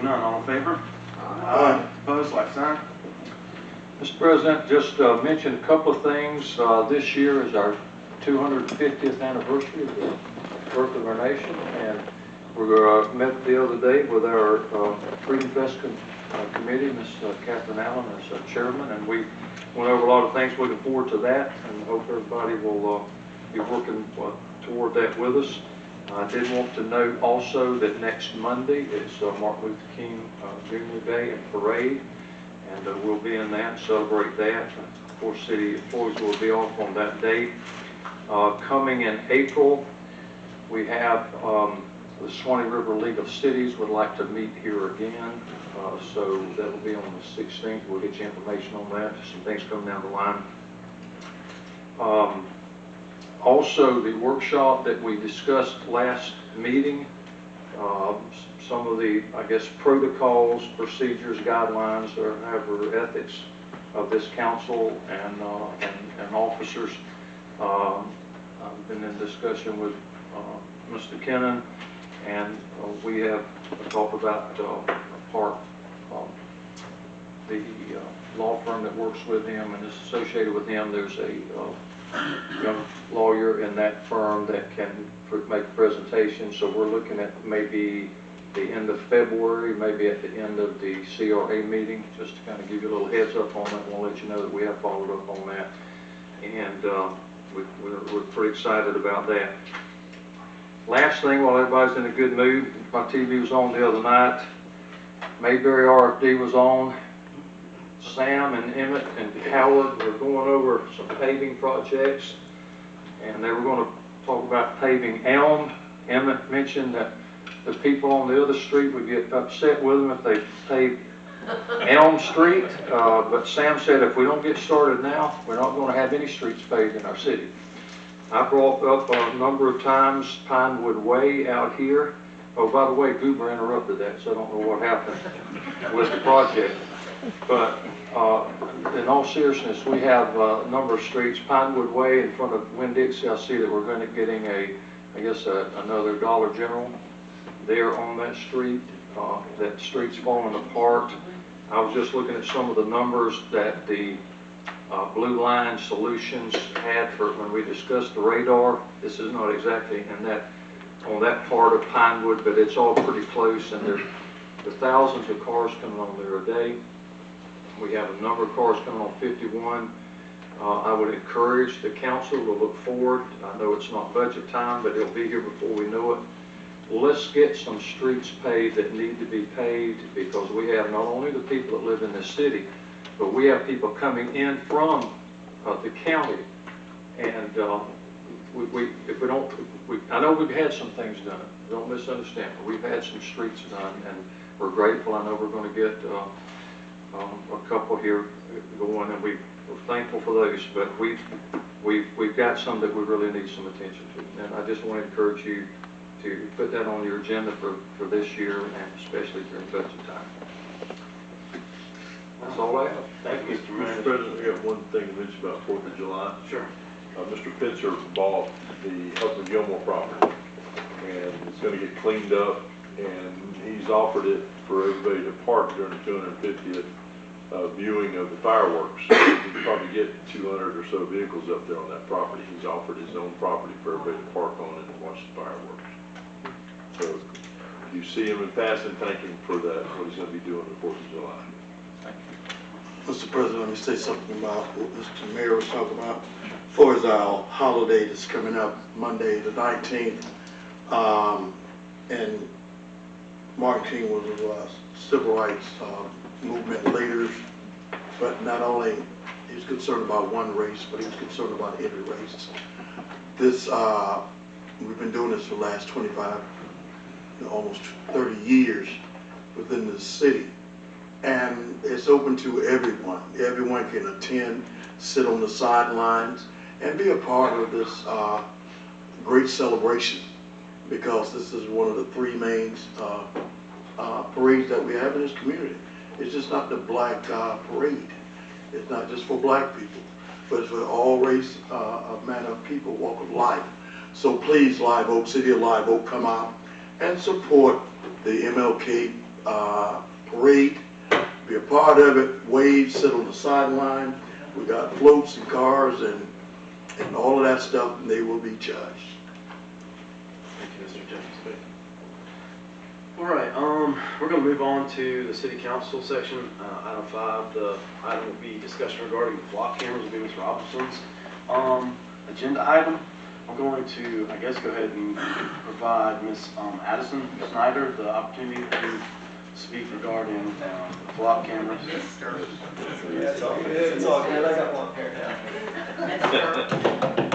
none, all in favor? Aye. Opposed, like sign. Mr. President, just mention a couple of things. This year is our 250th anniversary of the birth of our nation, and we met the other day with our Freedom Fest committee, Ms. Catherine Allen as chairman, and we went over a lot of things. Looking forward to that, and hope everybody will be working toward that with us. I did want to note also that next Monday is Martin Luther King Jr. Day and Parade, and we'll be in that, celebrate that. Of course, city employees will be off on that date. Coming in April, we have the Swanee River League of Cities would like to meet here again, so that will be on the 16th. We'll get you information on that. Some things coming down the line. Also, the workshop that we discussed last meeting, some of the, I guess, protocols, procedures, guidelines, or however, ethics of this council and officers. I've been in discussion with Mr. Kennan, and we have talked about the law firm that works with him and is associated with him. There's a young lawyer in that firm that can make a presentation, so we're looking at maybe the end of February, maybe at the end of the CRA meeting, just to kind of give you a little heads up on it. We'll let you know that we have followed up on that, and we're pretty excited about that. Last thing, while everybody's in a good mood, my TV was on the other night. Mayberry RFD was on. Sam and Emmett and Howard were going over some paving projects, and they were going to talk about paving Elm. Emmett mentioned that the people on the other street would get upset with them if they paved Elm Street, but Sam said if we don't get started now, we're not going to have any streets paved in our city. I brought up a number of times Pinewood Way out here. Oh, by the way, Goober interrupted that, so I don't know what happened with the project. But in all seriousness, we have a number of streets. Pinewood Way in front of Winn-Dixie, I see that we're going to be getting another Dollar General there on that street. That street's falling apart. I was just looking at some of the numbers that the Blue Line Solutions had for when we discussed the radar. This is not exactly on that part of Pinewood, but it's all pretty close, and there are thousands of cars coming on there a day. We have a number of cars coming on 51. I would encourage the council to look forward. I know it's not budget time, but it'll be here before we know it. Let's get some streets paved that need to be paved, because we have not only the people that live in this city, but we have people coming in from the county. And I know we've had some things done. Don't misunderstand. But we've had some streets done, and we're grateful. I know we're going to get a couple here going, and we're thankful for those. But we've got some that we really need some attention to, and I just want to encourage you to put that on your agenda for this year, and especially during budget time. That's all I have. Thank you, Mr. Mr. Manager. President, I got one thing to mention about 4th of July. Sure. Mr. Pitzer bought the Upper Gilmore property, and it's going to get cleaned up, and he's offered it for everybody to park during the 250th viewing of the fireworks. You can probably get 200 or so vehicles up there on that property. He's offered his own property for everybody to park on and watch the fireworks. So if you see him in passing, thank him for that, what he's going to be doing the 4th of July. Thank you. Mr. President, let me say something about what Mr. Mayor was talking about. As far as our holiday that's coming up Monday the 19th, and Martin King was one of our civil rights movement leaders, but not only he was concerned about one race, but he was concerned about every race. This, we've been doing this for the last 25, almost 30 years within the city. And it's open to everyone. Everyone can attend, sit on the sidelines, and be a part of this great celebration, because this is one of the three main parades that we have in this community. It's just not the black parade. It's not just for black people, but it's for all race, manner of people, walk of life. So please, Live Oak, City of Live Oak, come out and support the MLK parade, be a part of it, wave, sit on the sideline. We got floats and cars and all of that stuff, and they will be charged. Thank you, Mr. James. All right, we're going to move on to the city council section. Item 5, the item will be discussion regarding the block cameras, will be Ms. Robinson's agenda item. I'm going to, I guess, go ahead and provide Ms. Addison Snyder the opportunity to speak regarding the block cameras. Yeah, it's all good. It's all good. I got one here now.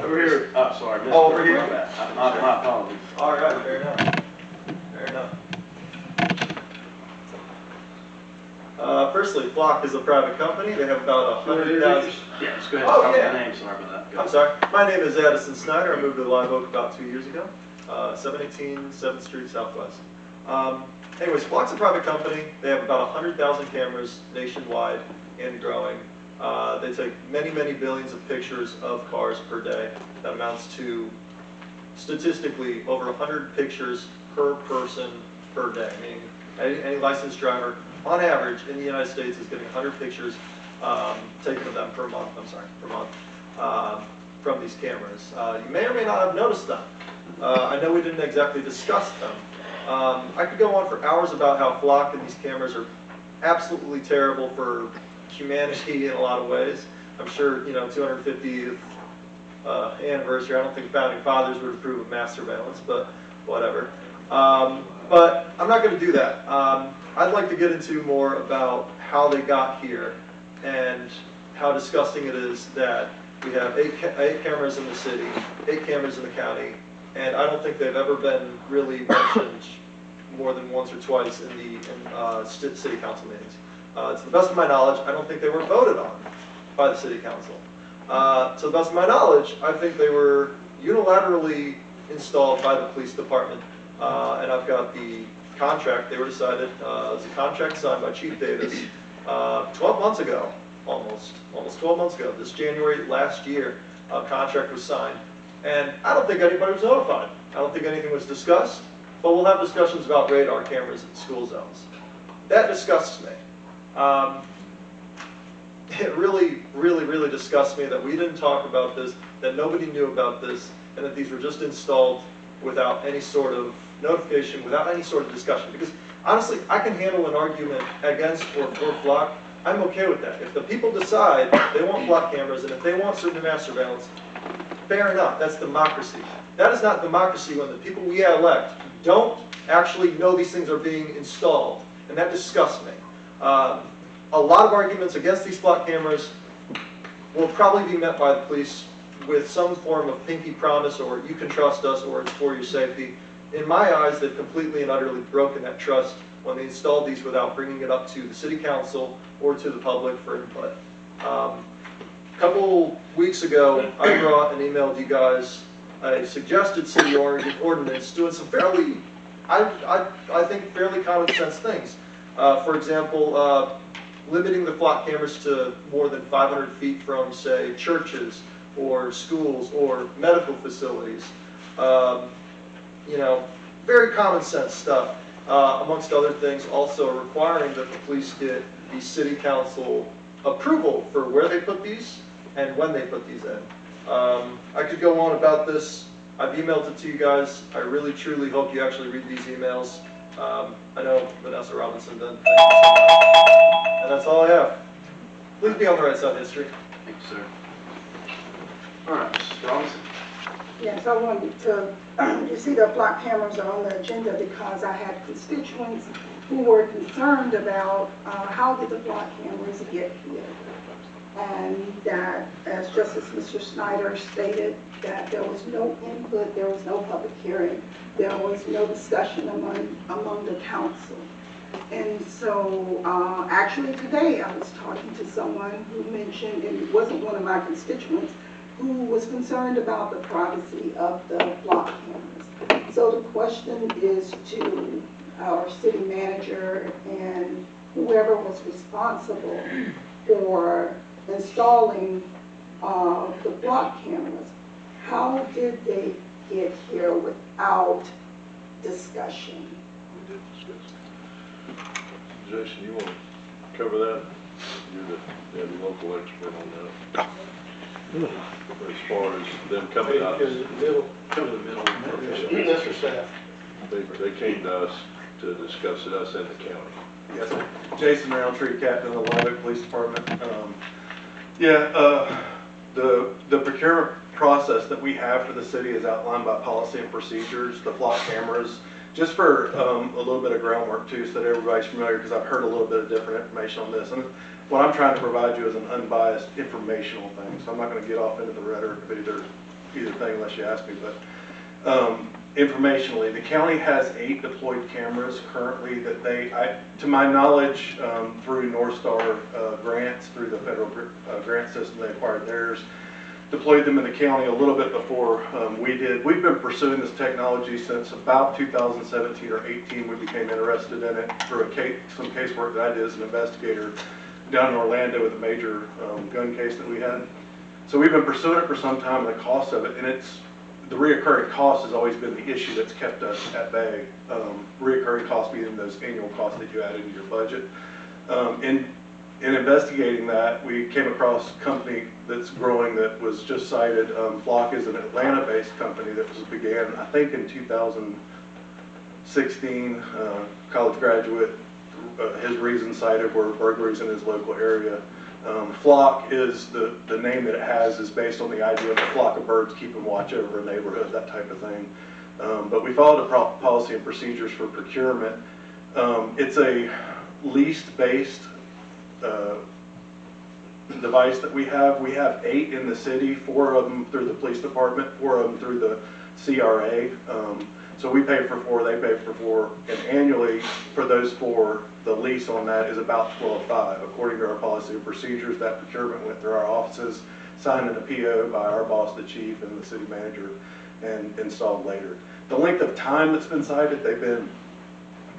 Over here. Oh, sorry. Mr. Oh, over here? My bad. My apologies. All right, fair enough. Fair enough. Firstly, Flock is a private company. They have about 100,000. Yeah, just go ahead and Oh, tell me yeah. the name. Sorry about that. Go I'm sorry. My name is Addison Snyder. I moved to Live Oak about 2 years ago. 718 7th Street Southwest. Anyways, Flock's a private company. They have about 100,000 cameras nationwide and growing. They take many, many billions of pictures of cars per day. That amounts to, statistically, over 100 pictures per person per day, meaning any licensed driver, on average, in the United States, is getting 100 pictures taken of them per month, from these cameras. You may or may not have noticed them. I know we didn't exactly discuss them. I could go on for hours about how Flock and these cameras are absolutely terrible for humanity in a lot of ways. I'm sure, 250th anniversary, I don't think founding fathers would approve of mass surveillance, but whatever. But I'm not going to do that. I'd like to get into more about how they got here and how disgusting it is that we have eight cameras in the city, 8 cameras in the county, and I don't think they've ever been really mentioned more than once or twice in the city council meetings. To the best of my knowledge, I don't think they were voted on by the city council. To the best of my knowledge, I think they were unilaterally installed by the police department, and I've got the contract. They were decided, it was a contract signed by Chief Davis 12 months ago, almost 12 months ago. This January last year, a contract was signed. And I don't think anybody was notified. I don't think anything was discussed, but we'll have discussions about radar cameras in school zones. That disgusts me. It really, really, really disgusts me that we didn't talk about this, that nobody knew about this, and that these were just installed without any sort of notification, without any sort of discussion. Because honestly, I can handle an argument against or for Flock. I'm okay with that. If the people decide they want Flock cameras and if they want certain mass surveillance, fair enough, that's democracy. That is not democracy when the people we elect don't actually know these things are being installed, and that disgusts me. A lot of arguments against these Flock cameras will probably be met by the police with some form of pinky promise, or you can trust us, or it's for your safety. In my eyes, they've completely and utterly broken that trust when they installed these without bringing it up to the city council or to the public for input. A couple weeks ago, I brought and emailed you guys a suggested city ordinance doing some fairly, I think, fairly common sense things. For example, limiting the Flock cameras to more than 500 feet from, say, churches or schools or medical facilities. Very common sense stuff. Amongst other things, also requiring that the police get the city council approval for where they put these and when they put these in. I could go on about this. I've emailed it to you guys. I really, truly hope you actually read these emails. I know Vanessa Robinson did. Thank you so much. And that's all I have. Please be on the right side of history. Thank you, sir. All right, Mrs. Robinson. Yes, I wanted to, you see the block cameras are on the agenda because I had constituents who were concerned about how did the block cameras get here. And that, as Justice Mr. Snyder stated, that there was no input, there was no public hearing, there was no discussion among the council. And so, actually today I was talking to someone who mentioned, and it wasn't one of my constituents, who was concerned about the privacy of the block cameras. So the question is to our city manager and whoever was responsible for installing the block cameras. How did they get here without discussion? Jason, you want to cover that? You're the local expert on that. As far as them coming out, Come to the middle. That's for staff. they came to us to discuss it, us and the county. Yes, sir. Jason Roundtree, Captain of the Lubbock Police Department. The procurement process that we have for the city is outlined by policy and procedures, the flock cameras. Just for a little bit of groundwork too, so that everybody's familiar, because I've heard a little bit of different information on this. And what I'm trying to provide you is an unbiased informational thing. So I'm not going to get off into the rhetoric of either thing unless you ask me. But informationally, the county has 8 deployed cameras currently that to my knowledge, through North Star grants, through the federal grant system, they acquired theirs. Deployed them in the county a little bit before we did. We've been pursuing this technology since about 2017 or 18. We became interested in it through some casework that I did as an investigator down in Orlando with a major gun case that we had. So we've been pursuing it for some time, and the cost of it, and the reoccurring cost has always been the issue that's kept us at bay. Reoccurring costs being those annual costs that you add into your budget. In investigating that, we came across a company that's growing that was just cited. Flock is an Atlanta-based company that began, I think, in 2016. College graduate. His reasons cited were burglaries in his local area. Flock is the name that it has is based on the idea of a flock of birds keeping watch over a neighborhood, that type of thing. But we followed a policy and procedures for procurement. It's a lease-based device that we have. We have 8 in the city, 4 of them through the police department, 4 of them through the CRA. So we pay for 4, they pay for 4, and annually for those 4, the lease on that is about $12,500. According to our policy and procedures, that procurement went through our offices, signed in a PO by our boss, the chief, and the city manager, and installed later. The length of time that's been cited,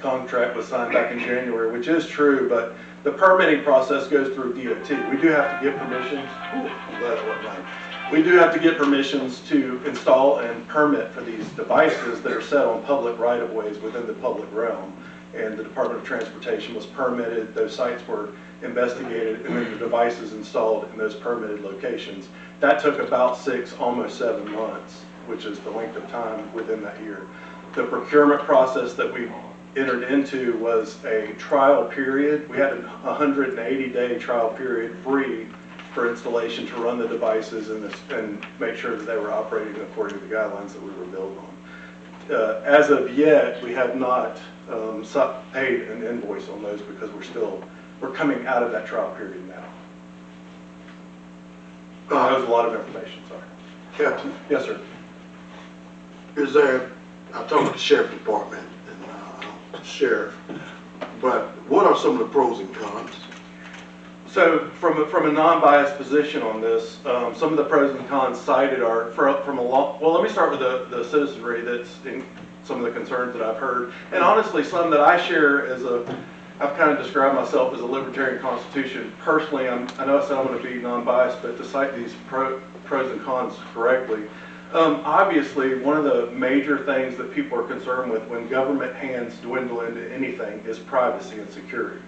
contract was signed back in January, which is true, but the permitting process goes through DOT. We do have to get permissions. I'm glad it went right. We do have to get permissions to install and permit for these devices that are set on public right-of-ways within the public realm. And the Department of Transportation was permitted, those sites were investigated, and then the devices installed in those permitted locations. That took about 6, almost 7 months, which is the length of time within that year. The procurement process that we entered into was a trial period. We had a 180-day trial period free for installation to run the devices and make sure that they were operating according to the guidelines that we were built on. As of yet, we have not paid an invoice on those because we're coming out of that trial period now. That was a lot of information, sorry. Captain, Yes, sir. I talked to the sheriff department and sheriff, but what are some of the pros and cons? So from a non-biased position on this, some of the pros and cons cited are well, let me start with the citizenry that's in some of the concerns that I've heard. And honestly, some that I share I've kind of described myself as a libertarian constitution. Personally, I know I said I'm going to be non-biased, but to cite these pros and cons correctly, obviously one of the major things that people are concerned with when government hands dwindle into anything is privacy and security.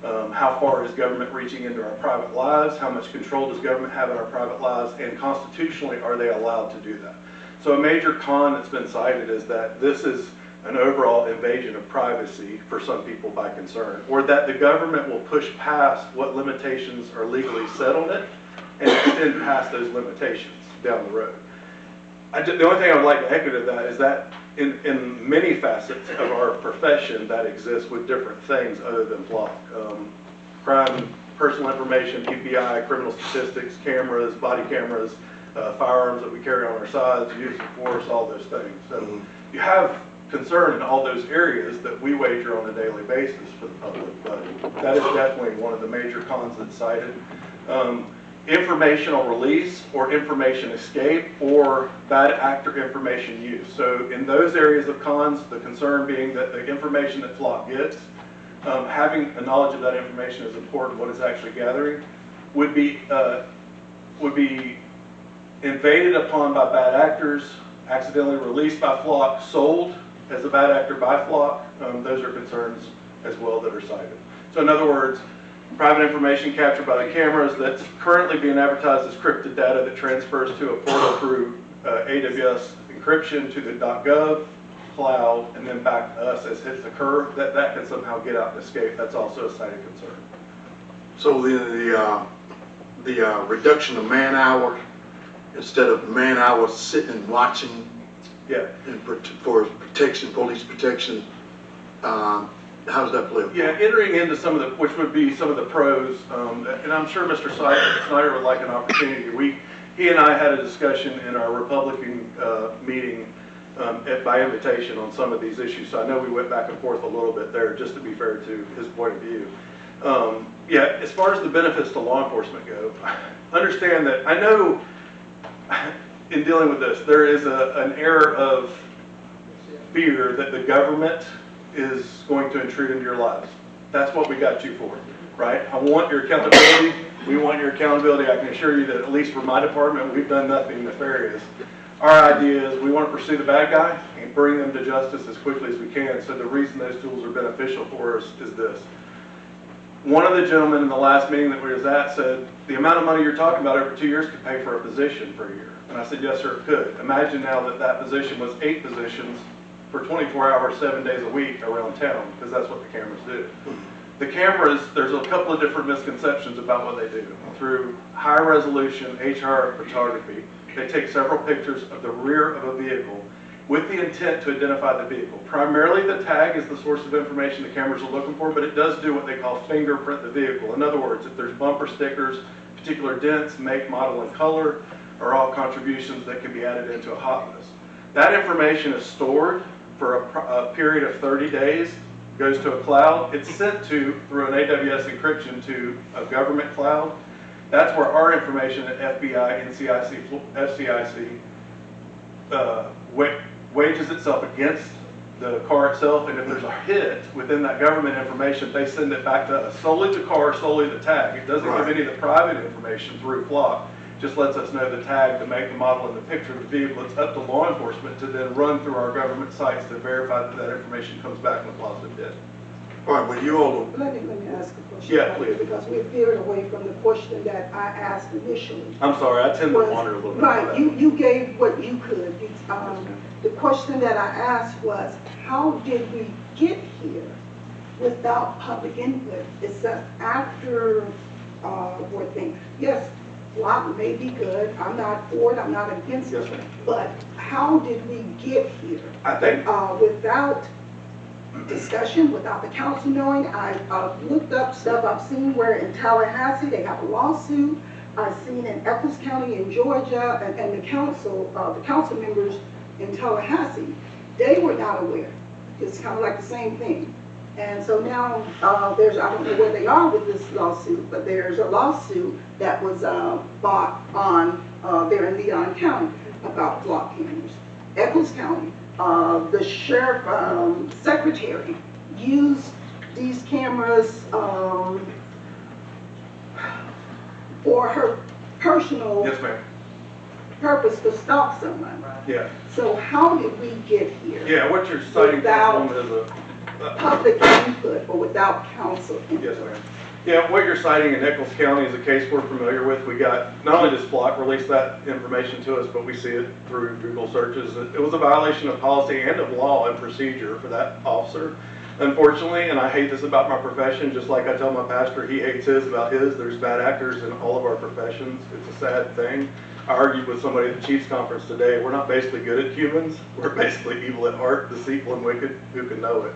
How far is government reaching into our private lives? How much control does government have in our private lives? And constitutionally, are they allowed to do that? So a major con that's been cited is that this is an overall invasion of privacy for some people by concern, or that the government will push past what limitations are legally set on it and extend past those limitations down the road. The only thing I would like to echo to that is that in many facets of our profession that exists with different things other than flock. Crime, personal information, PPI, criminal statistics, cameras, body cameras, firearms that we carry on our sides, use of force, all those things. So you have concern in all those areas that we wager on a daily basis for the public, but that is definitely one of the major cons that's cited. Informational release or information escape or bad actor information use. So in those areas of cons, the concern being that the information that flock gets, having a knowledge of that information is important, what it's actually gathering, would be invaded upon by bad actors, accidentally released by flock, sold as a bad actor by flock. Those are concerns as well that are cited. So in other words, private information captured by the cameras that's currently being advertised as encrypted data that transfers to a portal through AWS encryption to the .gov cloud and then back to us as hits occur, that can somehow get out and escape. That's also a cited concern. So the reduction of man hour, instead of man hours sitting and watching Yeah. and for protection, police protection, how does that play? Yeah, entering into some of the, which would be some of the pros, and I'm sure Mr. Snyder would like an opportunity. He and I had a discussion in our Republican meeting by invitation on some of these issues, so I know we went back and forth a little bit there, just to be fair to his point of view. Yeah, as far as the benefits to law enforcement go, understand that I know in dealing with this, there is an air of fear that the government is going to intrude into your lives. That's what we got you for, right? I want your accountability. We want your accountability. I can assure you that at least for my department, we've done nothing nefarious. Our idea is we want to pursue the bad guy and bring them to justice as quickly as we can. So the reason those tools are beneficial for us is this. One of the gentlemen in the last meeting that we was at said, the amount of money you're talking about over 2 years could pay for a position for a year. And I said, yes, sir, it could. Imagine now that that position was 8 positions for 24 hours, 7 days a week around town, because that's what the cameras do. The cameras, there's a couple of different misconceptions about what they do. Through high resolution HR photography, they take several pictures of the rear of a vehicle with the intent to identify the vehicle. Primarily the tag is the source of information the cameras are looking for, but it does do what they call fingerprint the vehicle. In other words, if there's bumper stickers, particular dents, make, model, and color are all contributions that can be added into a hot list. That information is stored for a period of 30 days, goes to a cloud. It's sent to, through an AWS encryption, to a government cloud. That's where our information at FBI, NCIC, FCIC wages itself against the car itself, and if there's a hit within that government information, they send it back to us. Solely the car, solely the tag. It doesn't give any of the private information through Flock. Just lets us know the tag, the make, the model, and the picture of the vehicle. It's up to law enforcement to then run through our government sites to verify that that information comes back in a positive hit. All right, well, you all, Let me ask a question. Yeah, please. Because we veered away from the question that I asked initially. I'm sorry, I tend to wander a little bit. Right, you gave what you could. The question that I asked was, how did we get here without public input? It's that after we're thinking, yes, Flock may be good, I'm not for it, I'm not against Yes, it, ma'am. but how did we get here? I think, Without discussion, without the council knowing, I've looked up stuff I've seen where in Tallahassee, they have a lawsuit. I've seen in Eccles County in Georgia, and the council members in Tallahassee, they were not aware. It's kind of like the same thing. And so now I don't know where they are with this lawsuit, but there's a lawsuit that was bought on there in Leon County about Flock cameras. Eccles County, the sheriff secretary used these cameras for her personal yes, ma'am. purpose to stalk someone. Yeah, So how did we get here? yeah. What you're citing Without- is a. Public input or without council input? Yes, ma'am. Yeah, what you're citing in Nichols County is a case we're familiar with. We got, not only does Flock release that information to us, but we see it through Google searches. It was a violation of policy and of law and procedure for that officer. Unfortunately, and I hate this about my profession, just like I tell my pastor he hates his about his, there's bad actors in all of our professions. It's a sad thing. I argued with somebody at the Chiefs Conference today, we're not basically good at humans, we're basically evil at heart, deceitful and wicked, who can know it.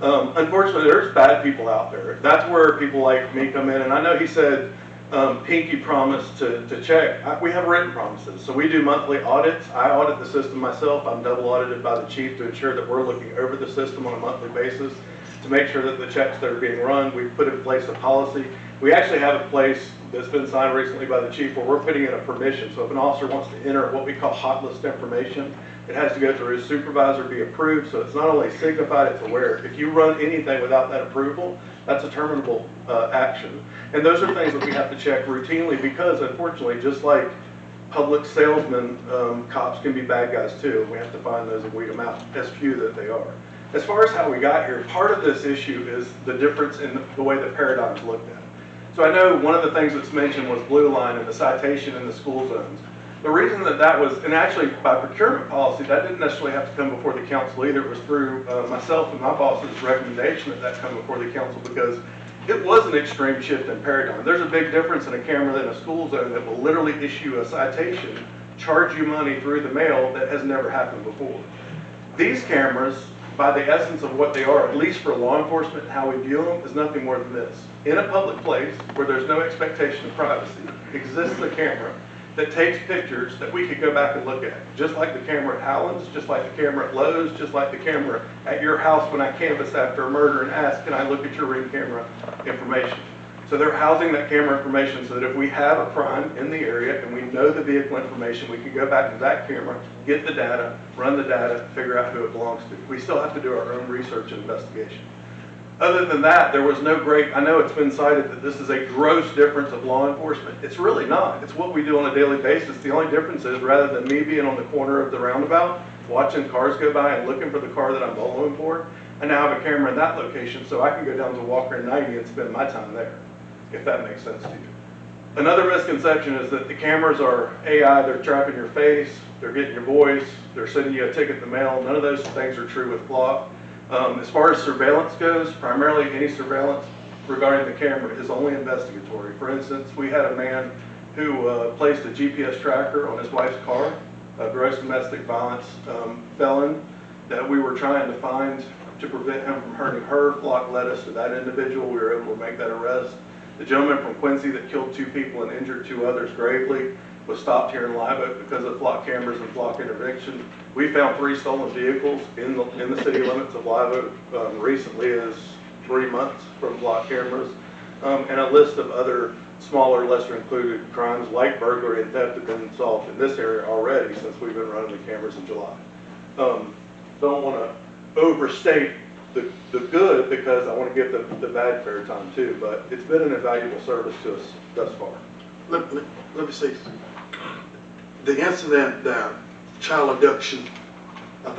Unfortunately, there's bad people out there. That's where people like me come in, and I know he said, Pinky promised to check. We have written promises, so we do monthly audits. I audit the system myself. I'm double audited by the chief to ensure that we're looking over the system on a monthly basis to make sure that the checks that are being run, we've put in place a policy. We actually have a place that's been signed recently by the chief where we're putting in a permission. So if an officer wants to enter what we call hot list information, it has to go through his supervisor, be approved, so it's not only signified, it's aware. If you run anything without that approval, that's a terminable action. And those are things that we have to check routinely because, unfortunately, just like public salesmen, cops can be bad guys too. We have to find those and weed them out, as few that they are. as far as how we got here, part of this issue is the difference in the way the paradigm's looked at. So I know one of the things that's mentioned was blue line and the citation in the school zones. The reason that that was, and actually by procurement policy, that didn't necessarily have to come before the council either. It was through myself and my boss's recommendation that that come before the council because it was an extreme shift in paradigm. There's a big difference in a camera than a school zone that will literally issue a citation, charge you money through the mail that has never happened before. These cameras, by the essence of what they are, at least for law enforcement and how we view them, is nothing more than this. In a public place where there's no expectation of privacy, exists a camera that takes pictures that we could go back and look at. Just like the camera at Howland's, just like the camera at Lowe's, just like the camera at your house when I canvass after a murder and ask, can I look at your Ring camera information? So they're housing that camera information so that if we have a crime in the area and we know the vehicle information, we can go back to that camera, get the data, run the data, figure out who it belongs to. We still have to do our own research and investigation. Other than that, there was no great, I know it's been cited that this is a gross difference of law enforcement. It's really not. It's what we do on a daily basis. The only difference is rather than me being on the corner of the roundabout, watching cars go by and looking for the car that I'm following for, I now have a camera in that location so I can go down to Walker and 90 and spend my time there, if that makes sense to you. Another misconception is that the cameras are AI, they're trapping your face, they're getting your voice, they're sending you a ticket in the mail. None of those things are true with Flock. As far as surveillance goes, primarily any surveillance regarding the camera is only investigatory. For instance, we had a man who placed a GPS tracker on his wife's car, a gross domestic violence felon that we were trying to find to prevent him from hurting her. Flock led us to that individual. We were able to make that arrest. The gentleman from Quincy that killed 2 people and injured 2 others gravely was stopped here in Live Oak because of Flock cameras and Flock intervention. We found 3 stolen vehicles in the city limits of Live Oak recently as 3 months from Flock cameras, and a list of other smaller, lesser included crimes like burglary and theft have been solved in this area already since we've been running the cameras in July. Don't want to overstate the good because I want to give the bad fair time too, but it's been an invaluable service to us thus far. Let me say, the incident, child abduction, I think